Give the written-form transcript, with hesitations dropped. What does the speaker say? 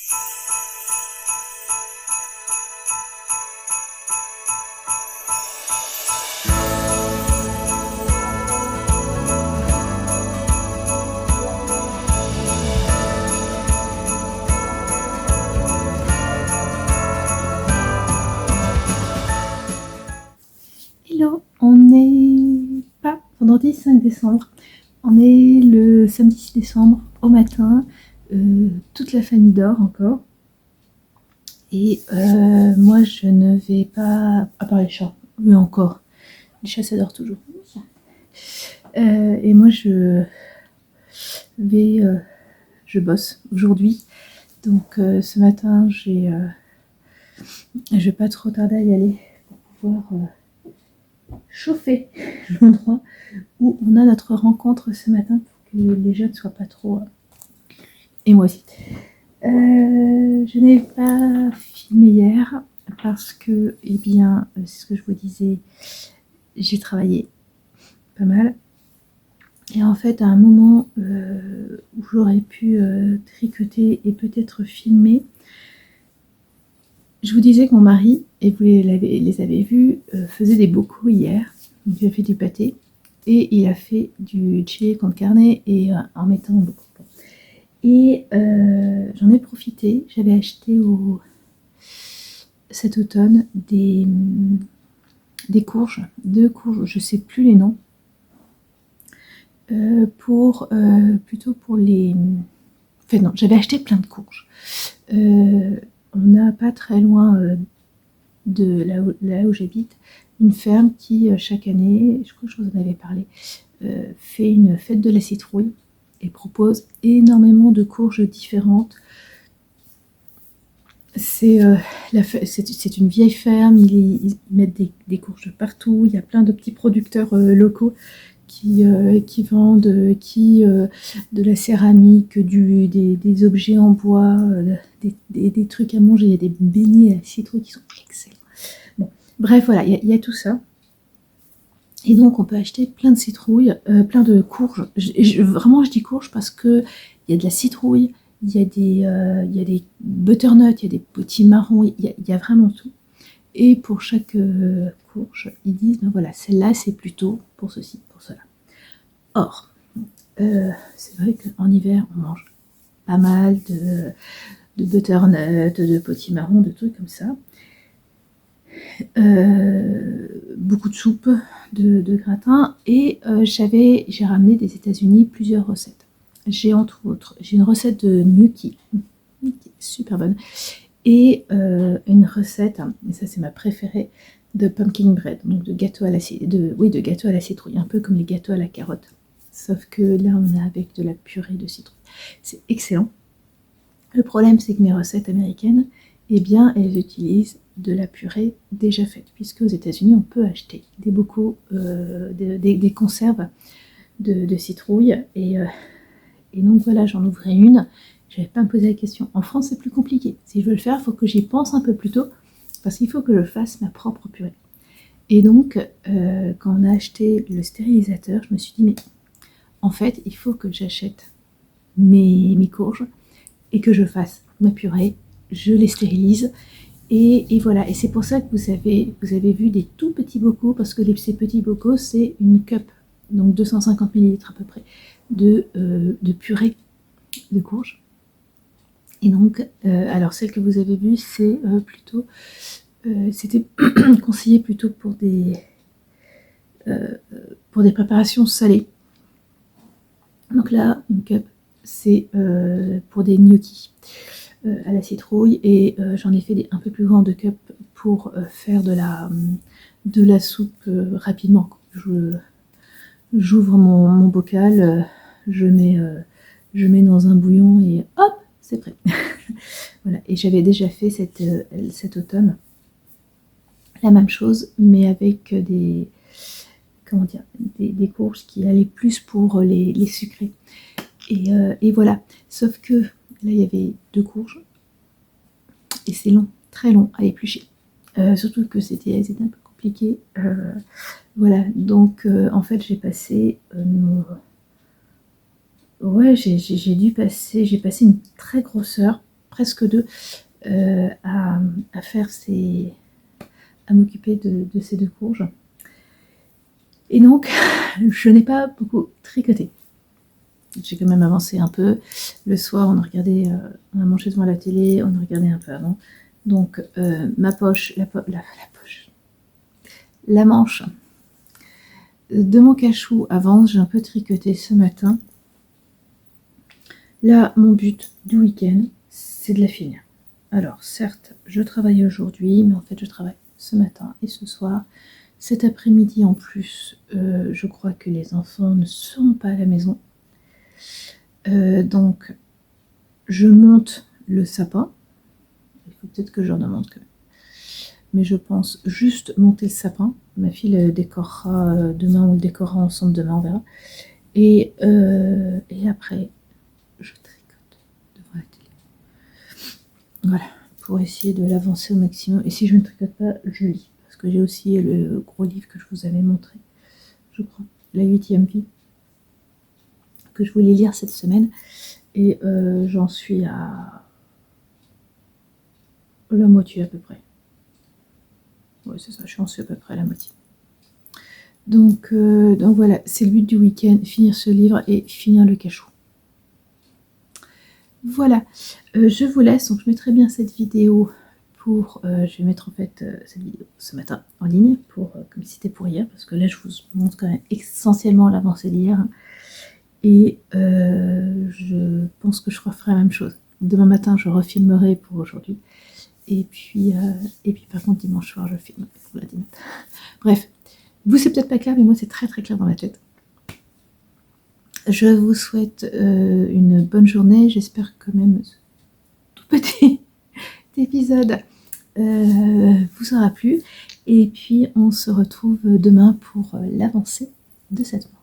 Hello, on est pas vendredi 5 décembre, on est le samedi 6 décembre au matin, toute la famille dort encore, et moi je ne vais pas, à part les chats, mais encore, les chats ça dort toujours, et moi vais, je bosse aujourd'hui, donc ce matin je vais pas trop tarder à y aller pour pouvoir chauffer l'endroit où on a notre rencontre ce matin pour que les jeunes ne soient pas trop... Et moi aussi. Je n'ai pas filmé hier parce que, eh bien, c'est ce que je vous disais, j'ai travaillé pas mal. Et en fait, à un moment où j'aurais pu tricoter et peut-être filmer, je vous disais que mon mari, et vous les avez vus, faisait des bocaux hier. Donc, il a fait du pâté et il a fait du chili con carne et en mettant beaucoup. Et j'en ai profité. J'avais acheté cet automne des courges, 2 courges, je sais plus les noms, plutôt pour les... Enfin non, j'avais acheté plein de courges. On n'a pas très loin de là où j'habite, une ferme qui, chaque année, je crois que je vous en avais parlé, fait une fête de la citrouille et propose énormément de courges différentes. C'est une vieille ferme, ils mettent des courges partout, il y a plein de petits producteurs locaux qui vendent de la céramique, des objets en bois, des trucs à manger, il y a des beignets à la citrouille qui sont excellents. Bon, bref, voilà, il y a tout ça. Et donc on peut acheter plein de citrouilles, plein de courges. Vraiment je dis courges parce que il y a de la citrouille, il y a des butternuts, il y a des petits marrons, il y a vraiment tout. Et pour chaque courge, ils disent, ben voilà, celle-là c'est plutôt pour ceci, pour cela. Or, c'est vrai qu'en hiver, on mange pas mal de butternut, de petits marrons, de trucs comme ça. Beaucoup de soupe, de gratin, et j'ai ramené des États-Unis plusieurs recettes. J'ai entre autres, j'ai une recette de gnocchi, qui est super bonne, et une recette, et ça c'est ma préférée, de pumpkin bread, donc de gâteau à la citrouille, un peu comme les gâteaux à la carotte, sauf que là on est avec de la purée de citrouille. C'est excellent. Le problème c'est que mes recettes américaines, eh bien elles utilisent de la purée déjà faite, puisque aux États-Unis on peut acheter des bocaux, des conserves de citrouille, et donc voilà, j'en ouvrais une. J'avais pas à me poser la question. En France c'est plus compliqué, si je veux le faire il faut que j'y pense un peu plus tôt, parce qu'il faut que je fasse ma propre purée. Et donc quand on a acheté le stérilisateur, je me suis dit mais en fait il faut que j'achète mes courges et que je fasse ma purée, je les stérilise. Et voilà, et c'est pour ça que vous avez vu des tout petits bocaux, parce que ces petits bocaux, c'est une cup, donc 250 ml à peu près, de purée de courges. Et donc, alors celle que vous avez vue, c'est plutôt, c'était conseillé plutôt pour des préparations salées. Donc là, une cup, c'est pour des gnocchis à la citrouille, et j'en ai fait un peu plus grand de cup pour faire de la soupe rapidement. J'ouvre mon bocal, je mets dans un bouillon et hop, c'est prêt. Voilà. Et j'avais déjà fait cet automne la même chose, mais avec des courges qui allaient plus pour les sucrés. Et voilà, sauf que là il y avait 2 courges et c'est long, très long à éplucher, surtout que c'était un peu compliqué. Voilà, donc en fait j'ai passé j'ai passé une très grosse heure presque 2 à faire à m'occuper de ces 2 courges. Et donc, je n'ai pas beaucoup tricoté. J'ai quand même avancé un peu. Le soir, on a mangé devant la télé, on a regardé un peu avant. Donc, la manche de mon cachou avance. J'ai un peu tricoté ce matin. Là, mon but du week-end, c'est de la finir. Alors, certes, je travaille aujourd'hui, mais en fait, je travaille ce matin et ce soir. Cet après-midi, en plus, je crois que les enfants ne seront pas à la maison. Donc, je monte le sapin. Il faut peut-être que j'en demande quand même. Mais je pense juste monter le sapin. Ma fille le décorera demain, ou le décorera ensemble demain, on verra. Et après, je tricote devant la télé. Voilà, pour essayer de l'avancer au maximum. Et si je ne tricote pas, je lis. Parce que j'ai aussi le gros livre que je vous avais montré, je crois, la 8e vie, que je voulais lire cette semaine. Et j'en suis à la moitié à peu près. Ouais, c'est ça, j'en suis à peu près à la moitié. Donc voilà, c'est le but du week-end, finir ce livre et finir le cachou. Voilà, je vous laisse. Donc je mettrai bien cette vidéo je vais mettre en fait cette vidéo ce matin en ligne, comme si c'était pour hier, parce que là je vous montre quand même essentiellement l'avancée d'hier. Et je pense que je referai la même chose. Demain matin, je refilmerai pour aujourd'hui. Et puis par contre, dimanche soir, je filme pour la dînette. Bref, vous, c'est peut-être pas clair, mais moi, c'est très très clair dans ma tête. Je vous souhaite une bonne journée. J'espère que même ce tout petit épisode vous aura plu. Et puis, on se retrouve demain pour l'avancée de cette mois.